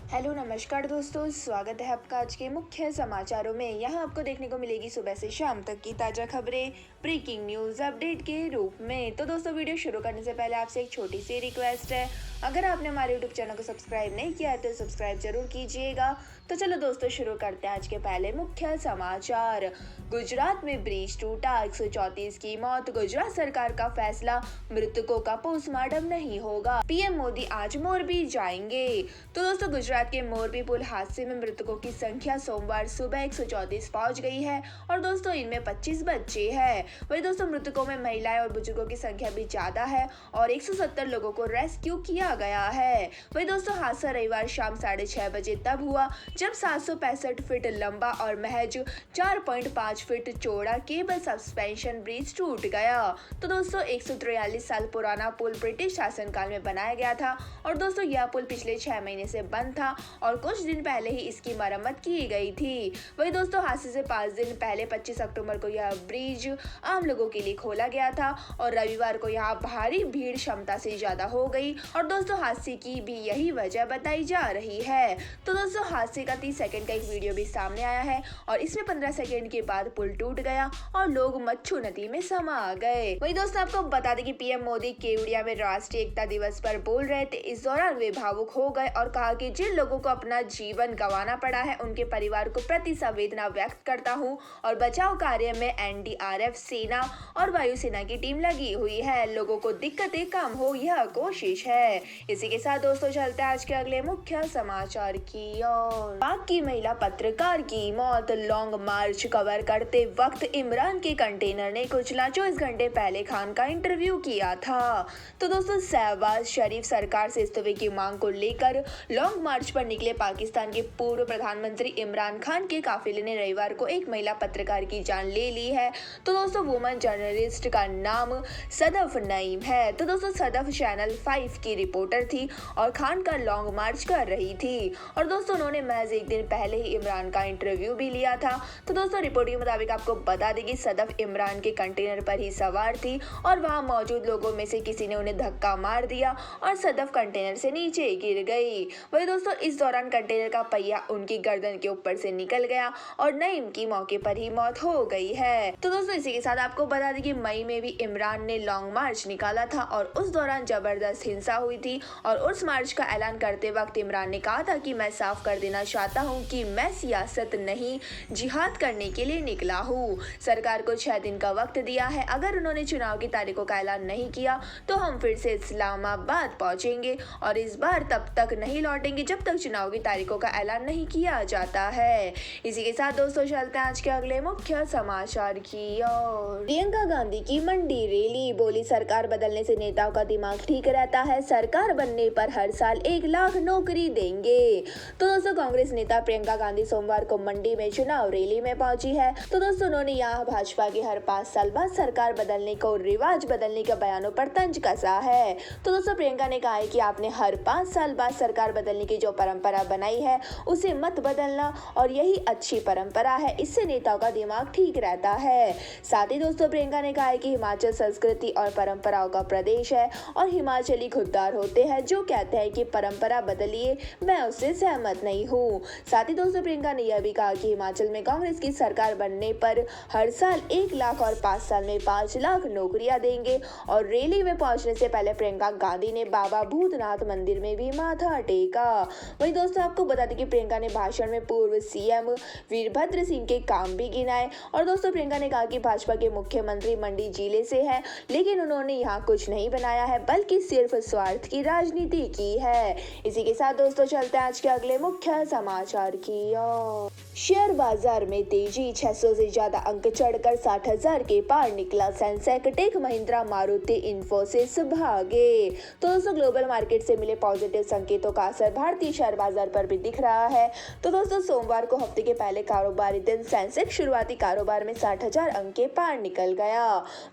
Hello नमस्कार दोस्तों, स्वागत है आपका आज के मुख्य समाचारों में। यहाँ आपको देखने को मिलेगी सुबह से शाम तक की ताज़ा खबरें ब्रेकिंग न्यूज़ अपडेट के रूप में। तो दोस्तों, वीडियो शुरू करने से पहले आपसे एक छोटी सी रिक्वेस्ट है, अगर आपने हमारे यूट्यूब चैनल को सब्सक्राइब नहीं किया है तो सब्सक्राइब जरूर कीजिएगा। तो चलो दोस्तों, शुरू करते हैं आज के पहले मुख्य समाचार। गुजरात में ब्रिज टूटा, 134 की मौत, गुजरात सरकार का फैसला, मृतकों का पोस्टमार्टम नहीं होगा। पीएम मोदी आज मोरबी जाएंगे। तो दोस्तों, गुजरात के मोरबी पुल हादसे में मृतकों की संख्या सोमवार सुबह 134 पहुंच गई है और दोस्तों इनमें 25 बच्चे हैं। वही दोस्तों, मृतकों में महिलाएं और बुजुर्गों की संख्या भी ज्यादा है और 170 लोगों को रेस्क्यू किया गया है। वही दोस्तों, हादसा रविवार शाम 6:30 बजे तब हुआ जब 765 फीट लंबा और महज 4.5 फीट चौड़ा केबल सस्पेंशन ब्रिज टूट गया। तो दोस्तों, 143 साल पुराना पुल ब्रिटिश शासनकाल में बनाया गया था और दोस्तों यह पुल पिछले 6 महीने से बंद था और कुछ दिन पहले ही इसकी मरम्मत की गई थी। वही दोस्तों, हादसे से 5 दिन पहले 25 अक्टूबर को यह ब्रिज आम लोगों के लिए खोला गया था और रविवार को यहाँ भारी भीड़ क्षमता से ज्यादा हो गई और दोस्तों हादसे की भी यही वजह बताई जा रही है। तो दोस्तों, हादसे का 30 सेकंड का एक वीडियो भी सामने आया है और इसमें 15 सेकंड के बाद पुल टूट गया और लोग मच्छू नदी में समा गए। वही दोस्तों, आपको बता दें कि पीएम मोदी केवड़िया में राष्ट्रीय एकता दिवस पर बोल रहे थे। इस दौरान वे भावुक हो गए और कहा कि जिन लोगों को अपना जीवन गंवाना पड़ा है उनके परिवार को प्रति संवेदना व्यक्त करता हूं और बचाव कार्य में एनडीआरएफ, सेना और वायुसेना की टीम लगी हुई है। लोगों को दिक्कतें कम हो, यह कोशिश है। इसी के साथ दोस्तों, चलते हैं आज के अगले मुख्य समाचार की ओर। पाक की महिला पत्रकार की मौत, लॉन्ग मार्च कवर करते वक्त इमरान के कंटेनर ने कुचला। 24 घंटे पहले खान का इंटरव्यू किया था। तो दोस्तों, शहबाज शरीफ सरकार से इस्तीफे की मांग को लेकर लॉन्ग मार्च पर निकले पाकिस्तान के पूर्व प्रधानमंत्री इमरान खान के काफिले ने रविवार को एक महिला पत्रकार की जान ले ली है। तो दोस्तों, वुमन जर्नलिस्ट का नाम सदफ नईम है। तो दोस्तों, सदफ चैनल 5 की रिपोर्टर थी और खान का लॉन्ग मार्च कर रही थी और दोस्तों उन्होंने महज एक दिन पहले ही इमरान का इंटरव्यू भी लिया था। तो दोस्तों, रिपोर्ट के मुताबिक आपको बता दें कि सदफ इमरान के कंटेनर पर ही सवार थी और वहां मौजूद लोगों में से किसी ने उन्हें धक्का मार दिया और सदफ कंटेनर से नीचे गिर गई। वही दोस्तों, इस दौरान कंटेनर का पहिया उनकी गर्दन के ऊपर से निकल गया और नईम की मौके पर ही मौत हो गई है। तो दोस्तों, इसी के साथ आपको बता दें कि मई में भी इमरान ने लॉन्ग मार्च निकाला था और उस दौरान जबरदस्त हिंसा हुई थी और उस मार्च का ऐलान करते वक्त इमरान ने कहा था कि मैं साफ कर देना चाहता हूं कि मैं सियासत नहीं, जिहाद करने के लिए निकला हूं। सरकार को 6 दिन का वक्त दिया है। अगर उन्होंने चुनाव की तारीखों का ऐलान नहीं किया तो हम फिर से इस्लामाबाद पहुंचेंगे और इस बार तब तक नहीं लौटेंगे जब तक चुनाव की तारीखों का ऐलान नहीं किया जाता है। इसी के साथ दोस्तों, चलते हैं आज के अगले मुख्य समाचार की ओर। प्रियंका गांधी की मंडी रैली, बोली सरकार बदलने से नेताओं का दिमाग ठीक रहता है, सरकार बनने पर हर साल 1 लाख नौकरी देंगे। तो दोस्तों, कांग्रेस नेता प्रियंका गांधी सोमवार को मंडी में चुनाव रैली में पहुंची है। तो दोस्तों, उन्होंने यहाँ भाजपा के हर 5 साल बाद सरकार बदलने को रिवाज बदलने के बयानों पर तंज कसा है। तो दोस्तों, प्रियंका ने कहा है कि आपने हर 5 साल बाद सरकार बदलने की जो परंपरा बनाई है उसे मत बदलना और यही अच्छी परंपरा है, इससे नेताओं का दिमाग ठीक रहता है। साथ ही दोस्तों, प्रियंका ने कहा है कि हिमाचल संस्कृति और परंपराओं का प्रदेश है और हिमाचली खुददार होते हैं जो कहते हैं कि परंपरा बदलिए, मैं उससे सहमत नहीं हूँ। साथ ही दोस्तों, प्रियंका ने यह भी कहा कि हिमाचल में कांग्रेस की सरकार बनने पर हर साल 1 लाख और 5 साल में 5 लाख नौकरियां देंगे। और रैली में पहुंचने से पहले प्रियंका गांधी ने बाबा भूतनाथ मंदिर में भी माथा टेका। वही दोस्तों, आपको बता दें कि प्रियंका ने भाषण में पूर्व सीएम वीरभद्र सिंह के काम भी गिनाए और दोस्तों, प्रियंका ने कहा कि भाजपा के मुख्यमंत्री मंडी जिले से है लेकिन उन्होंने यहाँ कुछ नहीं बनाया है बल्कि सिर्फ स्वार्थ की राजनीति की है। इसी के साथ दोस्तों, चलते हैं आज के अगले मुख्य समाचार की ओर। शेयर बाजार में तेजी, 600 से ज्यादा अंक चढ़कर 60,000 के पार निकला सेंसेक्स, टेक महिंद्रा, मारुति, इन्फोसिस भागे। तो दोस्तों, ग्लोबल मार्केट से मिले पॉजिटिव संकेतों का असर भारतीय शेयर बाजार पर भी दिख रहा है। तो दोस्तों, सोमवार को हफ्ते के पहले कारोबारी दिन सेंसेक्स शुरुआती कारोबार में 60,000 अंक के पार निकल गया।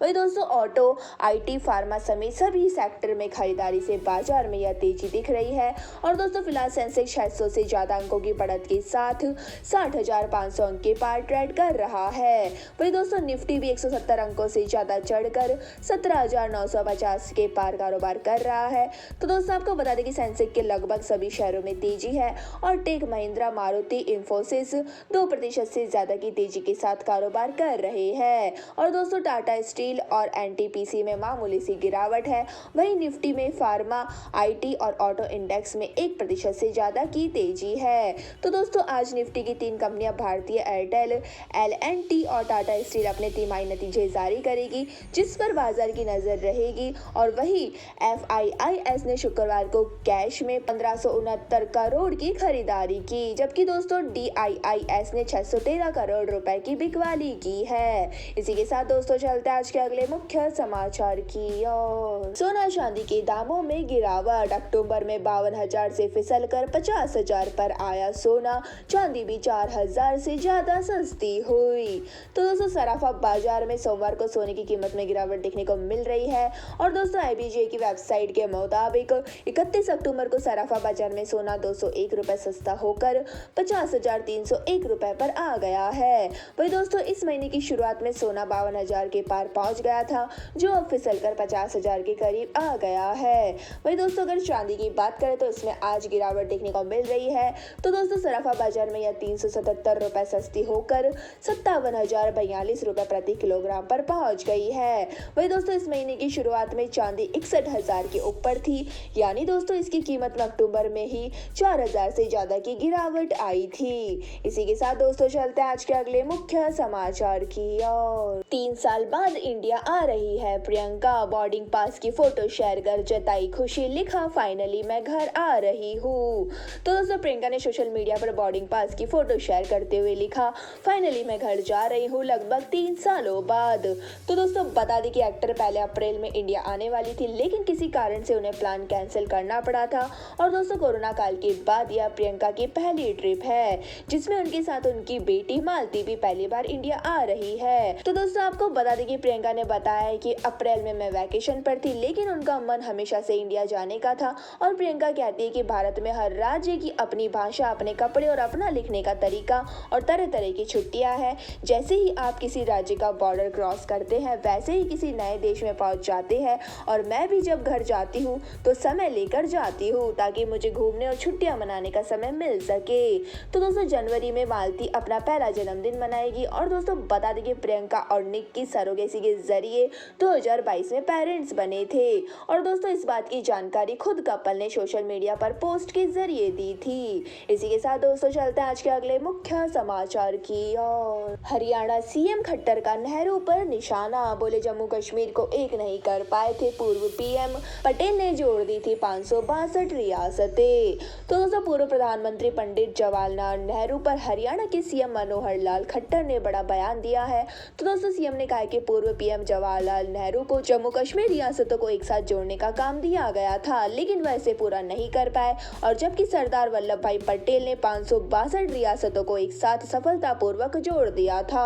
वही दोस्तों, ऑटो, आईटी, फार्मा समेत सभी सेक्टर में खरीदारी से बाजार में यह तेजी दिख रही है। और दोस्तों फिलहाल सेंसेक्स 600 से ज्यादा अंकों की बढ़त के साथ 60,500 अंक के पार ट्रेड कर रहा है। वही दोस्तों निफ्टी भी 170 अंकों से ज्यादा चढ़कर 17,950 के पार कारोबार कर रहा है। तो दोस्तों आपको बता दें कि सेंसेक्स के लगभग सभी शहरों में तेजी है और टेक महिंद्रा, मारुति, इंफोसिस 2% से ज्यादा की तेजी के साथ कारोबार कर रहे हैं। और दोस्तों टाटा स्टील और एनटीपीसी में मामूली सी गिरावट है। वहीं निफ्टी में फार्मा, आईटी और ऑटो इंडेक्स में 1% से ज्यादा की तेजी है। तो दोस्तों आज निफ्टी की 3 कंपनियां भारतीय एयरटेल, एल&टी और टाटा स्टील अपने तिमाही नतीजे जारी करेगी, जिस पर बाजार की नजर रहेगी। और वही FIIS ने शुक्रवार को कैश में 1569 करोड़ की खरीदारी की, जबकि दोस्तों DIIS ने 613 करोड़ रुपए की बिकवाली की है। इसी के साथ दोस्तों चलते आज के अगले मुख्य समाचार की ओर। सोना चांदी के दामों में गिरावट, अक्टूबर में 52,000 से फिसलकर 50,000 पर आया सोना, चांदी भी 4,000 से ज्यादा सस्ती हुई। तो दोस्तों सराफा बाजार में सोमवार को सोने की कीमत में गिरावट देखने को मिल रही है। और दोस्तों IBJ की वेबसाइट के मुताबिक 31 अक्टूबर को सराफा बाजार में सोना 201 रुपए सस्ता होकर 50,301 रुपए पर आ गया है। वही दोस्तों इस महीने की शुरुआत में सोना 52,000 के पार पहुंच गया था, जो अब फिसलकर 50,000 के करीब आ गया है। वही दोस्तों अगर चांदी की बात करें तो इसमें आज गिरावट देखने को मिल रही है। तो दोस्तों सराफा बाजार में यह 377 रुपए सस्ती होकर 57,042 रुपए प्रति किलोग्राम पर पहुंच गई है। वही दोस्तों इस महीने की शुरुआत में चांदी 61,000 के ऊपर थी, यानी दोस्तों इसकी कीमत में अक्टूबर में ही 4,000 से ज्यादा की गिरावट आई थी। इसी के साथ दोस्तों चलते हैं आज के अगले मुख्य समाचार की ओर। 3 साल बाद इंडिया आ रही है प्रियंका, बोर्डिंग पास की फोटो शेयर कर जताई खुशी, लिखा फाइनली मैं घर आ रही हूँ। तो दोस्तों प्रियंका ने सोशल मीडिया पर बोर्डिंग पास की फोटो शेयर करते हुए लिखा फाइनली मैं घर जा रही हूँ लगभग 3 सालों बाद। तो दोस्तों बता दें कि एक्टर पहले अप्रैल में इंडिया आने वाली थी, लेकिन किसी कारण से उन्हें प्लान कैंसिल करना पड़ा था। और दोस्तों कोरोना काल के बाद यह प्रियंका की पहली ट्रिप है, जिसमें उनके साथ उनकी बेटी मालती भी पहली बार इंडिया आ रही है। तो दोस्तों आपको बता दें कि प्रियंका ने बताया है कि अप्रैल में मैं वैकेशन पर थी, लेकिन उनका मन हमेशा से इंडिया जाने का था। और प्रियंका कहती है कि भारत में हर राज्य की अपनी भाषा, अपने कपड़े और अपना लिखने का तरीका और तरह तरह की छुट्टियां हैं। जैसे ही आप किसी राज्य का बॉर्डर क्रॉस करते हैं, वैसे ही किसी नए देश में पहुंच जाते हैं। और मैं भी जब घर जाती हूँ तो समय लेकर जाती हूँ, ताकि मुझे घूमने और छुट्टियां मनाने का समय मिल सके। तो दोस्तों जनवरी में मालती अपना पहला जन्मदिन मनाएगी। और दोस्तों बता दें कि प्रियंका और निक की सरोगेसी के जरिए 2022 में पेरेंट्स बने थे। और दोस्तों इस बात की जानकारी खुद कपल ने सोशल मीडिया पर पोस्ट के जरिए दी थी। इसी के साथ दोस्तों चलते हैं आज के अगले मुख्य समाचार की ओर। हरियाणा CM खट्टर का नेहरू पर निशाना, बोले जम्मू कश्मीर को एक नहीं कर पाए थे पूर्व PM, पटेल ने जोड़ दी थी 562 रियासतें। तो दोस्तों पूर्व प्रधानमंत्री पंडित जवाहरलाल नेहरू पर हरियाणा के CM मनोहर लाल खट्टर ने बड़ा बयान दिया है। तो दोस्तों CM ने कहा कि पूर्व PM जवाहरलाल नेहरू को जम्मू कश्मीर रियासतों को एक साथ जोड़ने का काम दिया गया था, लेकिन वह इसे पूरा नहीं कर पाए। और जबकि सरदार वल्लभ भाई पटेल ने 562 रियासतों को एक साथ सफलतापूर्वक जोड़ दिया था।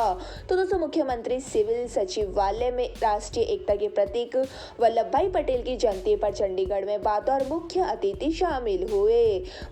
तो दोस्तों मुख्यमंत्री सिविल सचिवालय में राष्ट्रीय एकता के प्रतीक वल्लभ भाई पटेल की जयंती पर चंडीगढ़ में बतौर मुख्य अतिथि शामिल हुए।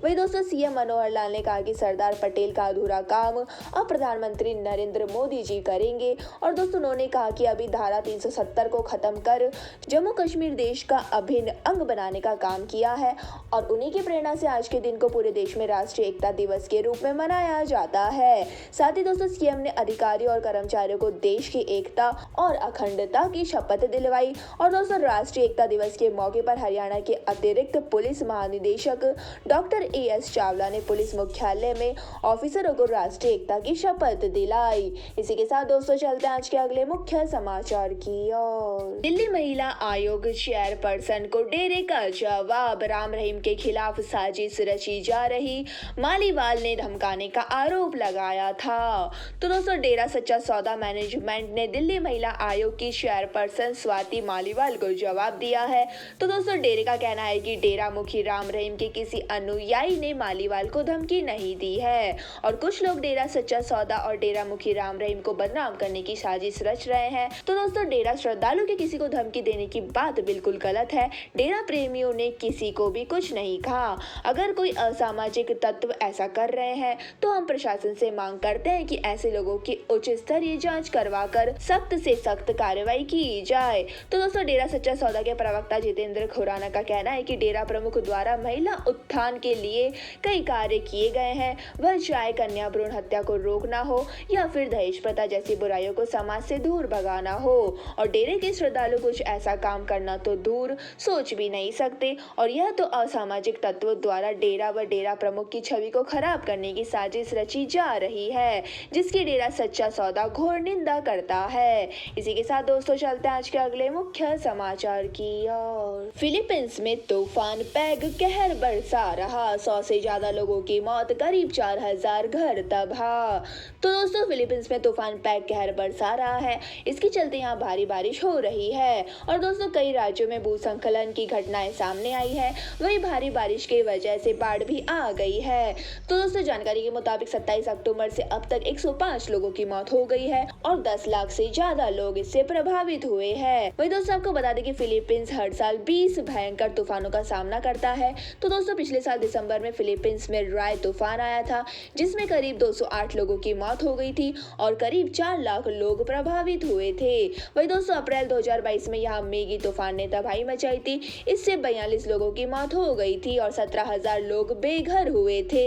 वही दोस्तों CM मनोहर लाल ने कहा कि सरदार पटेल का अधूरा काम अब प्रधानमंत्री नरेंद्र मोदी जी करेंगे। और दोस्तों उन्होंने कहा कि अभी धारा 370 को खत्म कर जम्मू कश्मीर देश का अभिन्न अंग बनाने का काम किया है। और उन्हीं की प्रेरणा से आज के दिन को पूरे देश में राष्ट्रीय एकता दिवस के रूप में मनाया जाता है। साथ ही दोस्तों CM ने अधिकारियों और कर्मचारियों को देश की एकता और अखंडता की शपथ दिलवाई। और दोस्तों राष्ट्रीय एकता दिवस के मौके पर हरियाणा के अतिरिक्त पुलिस महानिदेशक डॉक्टर AS चावला ने पुलिस मुख्यालय में ऑफिसरों को राष्ट्रीय एकता की शपथ दिलाई। इसी के साथ दोस्तों चलते हैं आज के अगले मुख्य समाचार की ओर। दिल्ली महिला आयोग चेयरपर्सन को डेरे का जवाब, राम रहीम के खिलाफ साजिश रची जा रही, मालीवाल ने धमकाने का आरोप लगाया था। तो दोस्तों डेरा सच्चा सौदा मैनेजमेंट ने दिल्ली महिला आयोग की चेयरपर्सन स्वाति मालीवाल को जवाब दिया है। तो दोस्तों डेरे का कहना है कि डेरा मुखी राम रहीम के किसी अनुयायी ने मालीवाल को धमकी नहीं दी है और कुछ लोग डेरा सच्चा सौदा और डेरा मुखी राम रहीम को बदनाम करने की साजिश रच रहे हैं। तो दोस्तों डेरा श्रद्धालु के किसी को धमकी देने की बात बिल्कुल गलत है। डेरा डेरा प्रेमियों ने किसी को भी कुछ नहीं कहा। अगर कोई असामाजिक तत्व ऐसा कर रहे हैं तो हम प्रशासन से मांग करते हैं कि ऐसे लोगों की उच्च स्तरीय जांच करवाकर सख्त से सख्त कार्रवाई की जाए। तो दोस्तों, डेरा सच्चा सौदा के प्रवक्ता जितेंद्र खुराना का कहना है कि डेरा प्रमुख द्वारा महिला उत्थान के लिए कई कार्य किए गए हैं। वह चाहे कन्या भ्रूण हत्या को रोकना हो या फिर दहेज प्रथा जैसी बुराइयों को समाज से दूर भगाना हो, और डेरे के श्रद्धालु कुछ ऐसा काम करना तो दूर सोच भी नहीं सकते। और यह तो असामाजिक तत्वों द्वारा डेरा व डेरा प्रमुख की छवि को खराब करने की साजिश रची जा रही है, जिसकी डेरा सच्चा सौदा घोर निंदा करता है। इसी के साथ दोस्तों, चलते हैं आज के अगले मुख्य समाचार की ओर। फिलीपींस में तूफान पैग कहर बरसा रहा, 100 से ज्यादा लोगों की मौत, करीब 4000 घर तबाह। तो दोस्तों, फिलीपींस में तूफान पैग कहर बरसा रहा है। इसके चलते यहाँ भारी बारिश हो रही है और दोस्तों, कई राज्यों में भूस्खलन की घटनाएं सामने आई है। वही भारी बारिश की वजह से बाढ़ भी आ गई है। तो दोस्तों, जानकारी के मुताबिक 27 अक्टूबर से अब तक 105 लोगों की मौत हो गई है और 10 लाख से ज्यादा लोग इससे प्रभावित हुए हैं। वही दोस्तों, आपको बता दें कि फिलीपींस हर साल 20 भयंकर तूफानों का सामना करता है। तो दोस्तों, पिछले साल दिसंबर में फिलीपींस में राय तूफान आया था, जिसमें करीब 208 लोगों की मौत हो गई थी और करीब 4 लाख लोग प्रभावित हुए थे। वही दोस्तों, अप्रैल 2022 में यहाँ मेगी तूफान ने तबाही मचाई थी। इससे 42 लोगों की मौत हो गई थी और 17,000 लोग बेघर हुए थे।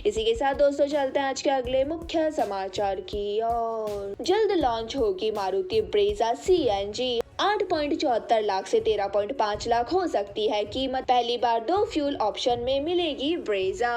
इसी के साथ दोस्तों, चलते हैं आज के अगले मुख्य समाचार की ओर। जल्द लॉन्च होगी मारुति ब्रेजा सीएनजी। 8.74 लाख से 13.5 लाख हो सकती है कीमत। पहली बार 2 फ्यूल ऑप्शन में मिलेगी ब्रेजा।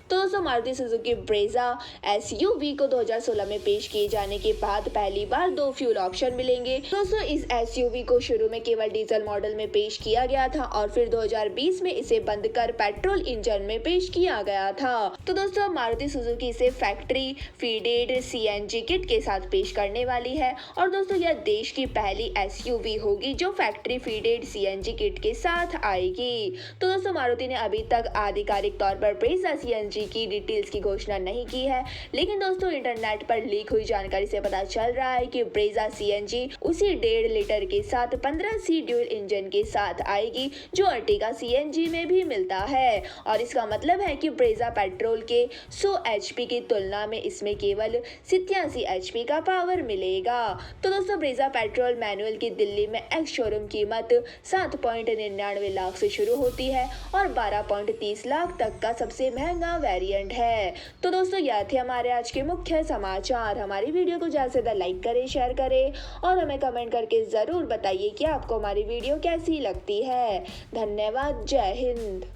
तो दोस्तों, मारुति सुजुकी ब्रेजा एसयूवी को 2016 में पेश किए जाने के बाद पहली बार 2 फ्यूल ऑप्शन मिलेंगे। दोस्तों, इस एसयूवी को शुरू में केवल डीजल मॉडल में पेश किया गया था और फिर 2020 में इसे बंद कर पेट्रोल इंजन में पेश किया गया था। तो दोस्तों, मारुति सुजुकी इसे फैक्ट्री फीडेड सीएनजी किट के साथ पेश करने वाली है और दोस्तों, यह देश की पहली एसयूवी होगी जो फैक्ट्री फीडेड सीएनजी किट के साथ आएगी। तो दोस्तों, मारुति ने अभी तक आधिकारिक तौर पर ब्रेजा सीएनजी की डिटेल्स की घोषणा नहीं की है, लेकिन दोस्तों, इंटरनेट पर लीक हुई जानकारी से पता चल रहा है कि ब्रेजा सीएनजी उसी 1.5 लीटर के साथ 15C ड्यूल इंजन के साथ आएगी, जो अर्टिगा सीएनजी में भी मिलता है। और इसका मतलब है कि ब्रेजा पेट्रोल के 100 HP की तुलना में इसमें केवल 87 HP का पावर मिलेगा। तो दोस्तों, ब्रेजा पेट्रोल मैनुअल की दिल्ली में एक्स शोरूम कीमत 7.99 लाख से शुरू होती है और 12.30 लाख तक का सबसे महंगा वेरिएंट है। तो दोस्तों, यह थे हमारे आज के मुख्य समाचार। हमारी वीडियो को ज्यादा से ज्यादा लाइक करें, शेयर करें और हमें कमेंट करके जरूर बताइए कि आपको हमारी वीडियो कैसी लगती है। धन्यवाद। जय हिंद।